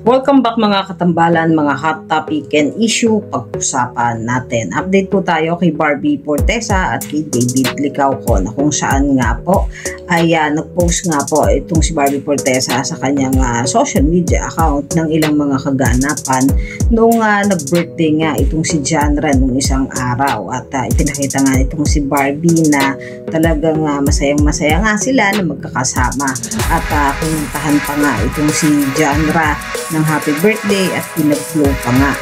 Welcome back mga katambalan, mga hot topic and issue pag-usapan natin. Update po tayo kay Barbie Fortesa at kay David Licauco na kung saan nga po ay nag-post nga po itong si Barbie Fortesa sa kanyang social media account ng ilang mga kaganapan nung nag-birthday nga itong si Genre nung isang araw at ipinakita nga itong si Barbie na talagang masayang-masaya nga sila na magkakasama at pinuntahan pa nga itong si Genre ng happy birthday at pinag-blow pa nga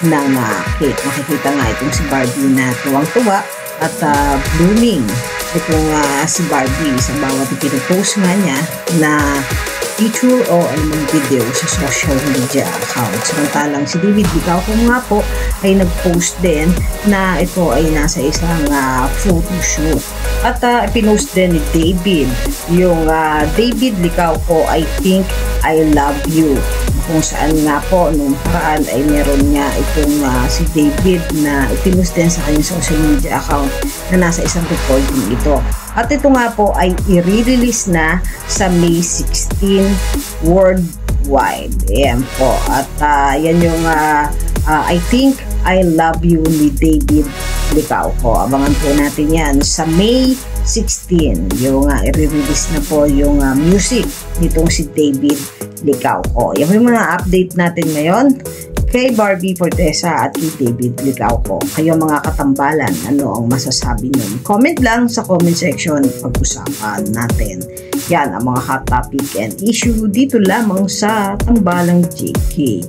ng cake. Makikita nga itong si Barbie na tuwang-tuwa at blooming itong si Barbie sa bawat ipinopost nga niya na picture o video sa social media account. Samantalang si David Licauco nga po ay nag-post din na ito ay nasa isang photoshoot. At pinost din ni David yung David Licauco, I think I love you. Kung saan nga po nung paraan ay meron nga itong si David na ipinost din sa kanyang social media account na nasa isang recording ito. At ito nga po ay i-release na sa May 16 worldwide. Ayan po. At yan yung I think I love you ni David Licauco. Abangan po natin yan sa May 16. Yung i-release na po yung music nitong si David Licauco. Yan yung mga update natin ngayon kay Barbie Fortesa at kay David Licauco. Kayo mga katambalan, ano ang masasabi nyo? Comment lang sa comment section, pag-usapan natin. Yan ang mga hot topic and issue dito lamang sa Tambalang JK.